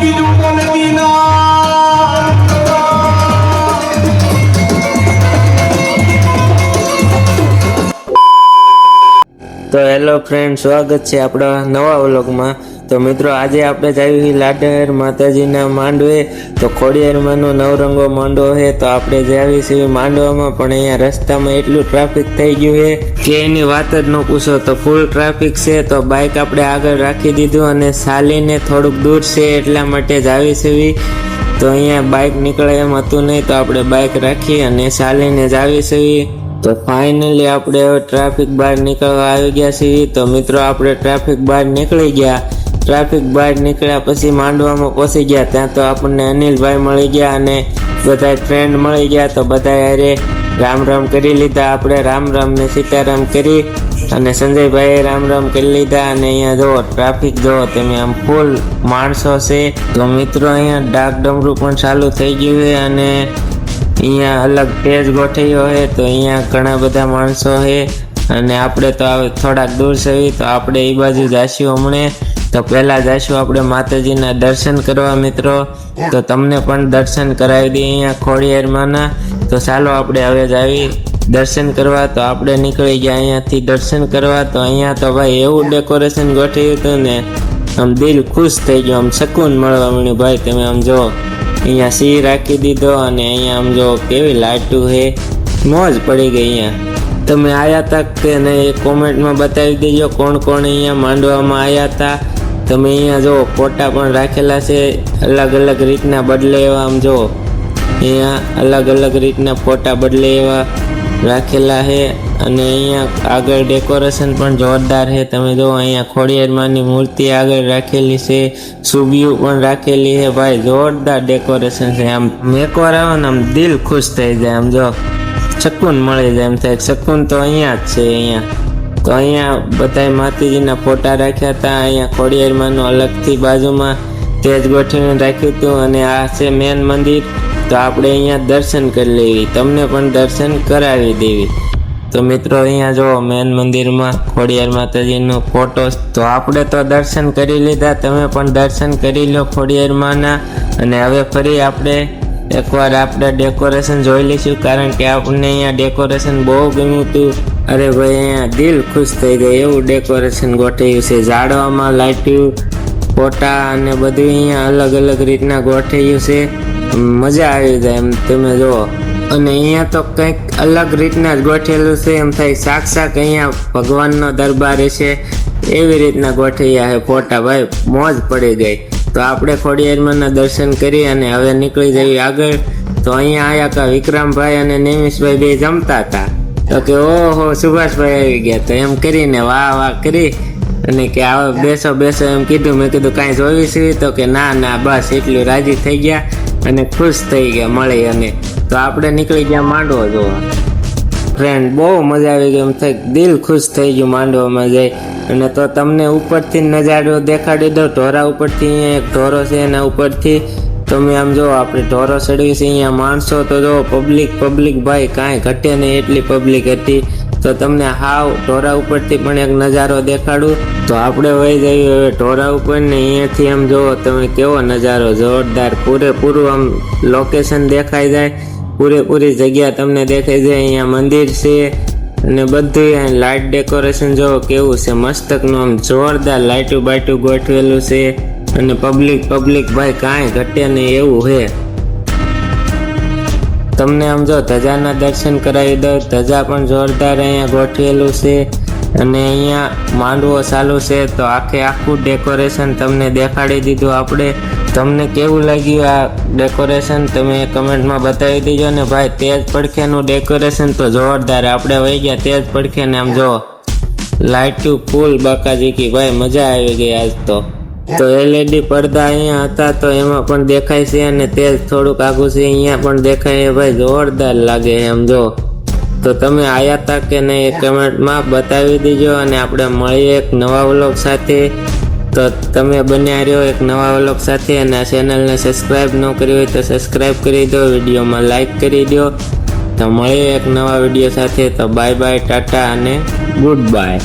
બીજું તો નથી ના. તો હેલો ફ્રેન્ડ, સ્વાગત છે આપણા નવા વ્લોગમાં. તો મિત્રો, આજે આપણે જઈએ લાડેર માતાજીના માંડવે. તો ખોડિયારમાંનો નવરંગો માંડવો છે, તો આપણે જાવી છીએ માંડવામાં. પણ અહીંયા રસ્તામાં એટલું ટ્રાફિક થઈ ગયું છે કે એની વાત જ ન પૂછો. તો ફૂલ ટ્રાફિક છે, તો બાઇક આપણે આગળ રાખી દીધું અને ચાલીને થોડુંક દૂર છે એટલા માટે જાવી છીએ. તો અહીંયા બાઇક નીકળે એમ હતું નહીં, તો આપણે બાઇક રાખી અને ચાલીને જાવી છીએ. તો ફાઇનલી આપણે હવે ટ્રાફિક બહાર નીકળવા આવી ગયા છીએ. તો મિત્રો, આપણે ટ્રાફિક બહાર નીકળી ગયા. ટ્રાફિક બહાર નીકળ્યા પછી માંડવામાં પહોંચી ગયા. ત્યાં તો આપણને અનિલભાઈ મળી ગયા અને બધા ફ્રેન્ડ મળી ગયા. તો બધા હારે રામ રામ કરી લીધા. આપણે રામ રામ ને સીતારામ કરી અને સંજયભાઈએ રામ રામ કરી લીધા. અને અહીંયા જુઓ ટ્રાફિક જુઓ તમે, આમ ફૂલ માણસો છે. તો મિત્રો, અહીંયા ડાક ડમરું પણ ચાલુ થઈ ગયું છે અને અહીંયા અલગ પેજ ગોઠવ્યો છે. તો અહીંયા ઘણા બધા માણસો છે અને આપણે તો થોડાક દૂર છે, તો આપણે એ બાજુ જઈશું હમણે. તો પહેલાં જઈશું આપણે માતાજીના દર્શન કરવા મિત્રો. તો તમને પણ દર્શન કરાવી દઈએ અહીંયા ખોડિયારમાંના. તો ચાલો આપણે હવે જાવી દર્શન કરવા. તો આપણે નીકળી ગયા અહીંયાથી દર્શન કરવા. તો અહીંયા તો ભાઈ એવું ડેકોરેશન ગોઠવ્યું હતું ને, આમ દિલ ખુશ થઈ ગયો, આમ શકૂન મળવા મળ્યું. ભાઈ તમે આમ જો, અહીંયા સિંહ રાખી દીધો અને અહીંયા આમ જો કેવી લાઈટું છે, મોજ પડી ગઈ. અહીંયા તમે આવ્યા હતા કે નહીં એ કોમેન્ટમાં બતાવી દેજો, કોણ કોણ અહીંયા માંડવામાં આવ્યા હતા. તમે અહીંયા જો ફોટા પણ રાખેલા છે અલગ અલગ રીતના, બદલે એવા. આમ જો અહીંયા અલગ અલગ રીતના ફોટા બદલે એવા રાખેલા છે. અને અહીંયા આગળ ડેકોરેશન પણ જોરદાર છે. તમે જો અહીંયા ખોડિયારમાંની મૂર્તિ આગળ રાખેલી છે, સુબિયું પણ રાખેલી છે. ભાઈ જોરદાર ડેકોરેશન છે. આમ એકવાર આવે ને આમ દિલ ખુશ થઈ જાય. આમ જો શકૂન મળી જાય, એમ થાય શકૂન તો અહીંયા જ છે. અહીંયા તો અહીંયા બધા માતાજીના ફોટા રાખ્યા હતા. અહીંયા ખોડિયારમાંનું અલગથી બાજુમાં તેજ ગોઠવીને રાખ્યું હતું. અને આ છે મેન મંદિર. તો આપણે અહીંયા દર્શન કરી લેવી, તમને પણ દર્શન કરાવી દેવી. તો મિત્રો, અહીંયા જો મેન મંદિરમાં ખોડિયાર માતાજીનો ફોટો. તો આપણે તો દર્શન કરી લીધા, તમે પણ દર્શન કરી લો ખોડિયારમાંના. અને હવે ફરી આપણે એકવાર આપણે ડેકોરેશન જોઈ લઈશું, કારણ કે આપણને અહીંયા ડેકોરેશન બહુ ગમ્યું હતું. અરે ભાઈ, અહીંયા દિલ ખુશ થઈ ગઈ એવું ડેકોરેશન ગોઠવ્યું છે. ઝાડવામાં લાઇટ્યું, ફોટા અને બધું અહીંયા અલગ અલગ રીતના ગોઠવ્યું છે. મજા આવી જાય એમ તમે જુઓ. અને અહીંયા તો કંઈક અલગ રીતના જ ગોઠવેલું છે, એમ થાય સાક્ષાત અહીંયા ભગવાનનો દરબાર છે એવી રીતના ગોઠવ્યા છે ફોટા. ભાઈ મોજ પડી ગઈ. તો આપણે ખોડિયારમાંના દર્શન કરી અને હવે નીકળી જઈએ આગળ. તો અહીંયા આયા કા વિક્રમભાઈ અને નિમિષભાઈ બે જમતા હતા. તો કે ઓહો સુભાષભાઈ આવી ગયા. તો એમ કરીને વાહ વાહ કરી અને કે આવો બેસો બેસો એમ કીધું. મેં કીધું કાંઈ જોવી છે? તો કે ના ના બસ એટલું. રાજી થઈ ગયા અને ખુશ થઈ ગયા મળી. અને તો આપણે નીકળી ગયા માંડવો જોવા. ફ્રેન્ડ બહુ મજા આવી ગઈ, એમ થાય દિલ ખુશ થઈ ગયું માંડવામાં જાય. અને તો તમને ઉપરથી નજારો દેખાડી દો. ઢોરા ઉપરથી અહીંયા એક ઢોરો છે, એના ઉપરથી તમે આમ જો આપણે ઢોરો ચડવી છે. અહીંયા માણસો તો જો પબ્લિક ભાઈ કાંઈ ઘટે નહીં એટલી પબ્લિક હતી. તો તમને હાવ ઢોરા ઉપરથી પણ એક નજારો દેખાડું. તો આપણે વહી જઈએ હવે ઢોરા ઉપર ને અહીંયાથી આમ જુઓ તમે કેવો નજારો જોરદાર. પૂરેપૂરું આમ લોકેશન દેખાઈ જાય, પૂરેપૂરી જગ્યા તમને દેખાઈ જાય. અહીંયા મંદિર છે અને બધું લાઇટ ડેકોરેશન જોવો કેવું છે મસ્તકનું. આમ જોરદાર લાઇટું બાઇટું ગોઠવેલું છે. અને પબ્લિક ભાઈ કાંઈ ઘટે નહીં એવું છે. તમને આમ જો ધજાના દર્શન કરાવી દો. ધજા પણ જોરદાર અહીંયા ગોઠવેલું છે. અને અહીંયા માંડવો ચાલુ છે, તો આખું ડેકોરેશન તમને દેખાડી દીધું આપણે. તમને કેવું લાગ્યું આ ડેકોરેશન તમે કમેન્ટમાં બતાવી દેજો. ને ભાઈ તેજ પડખેનું ડેકોરેશન તો જોરદાર. આપણે વહી ગયા તેજ પડખે ને આમ જો લાઇટું ફૂલ બાકાજીકી. ભાઈ મજા આવી ગઈ આજ તો. LED પડદા અહીંયા હતા તો એમાં પણ દેખાય છે. અને તેજ થોડુંક આગું છે અહીંયા પણ દેખાય. ભાઈ જોરદાર લાગે એમ જો. તો તમે આવ્યા હતા કે નહીં એ કમેન્ટમાં બતાવી દેજો. અને આપણે મળીએ એક નવા વ્લોગ સાથે. તો તમે બન્યા રહ્યો એક નવા વ્લોગ સાથે. અને આ ચેનલને સબસ્ક્રાઈબ ન કરી હોય તો સબસ્ક્રાઈબ કરી દો, વિડીયોમાં લાઈક કરી દો. તો મળીએ એક નવા વિડીયો સાથે. તો બાય બાય, ટાટા અને ગુડ બાય.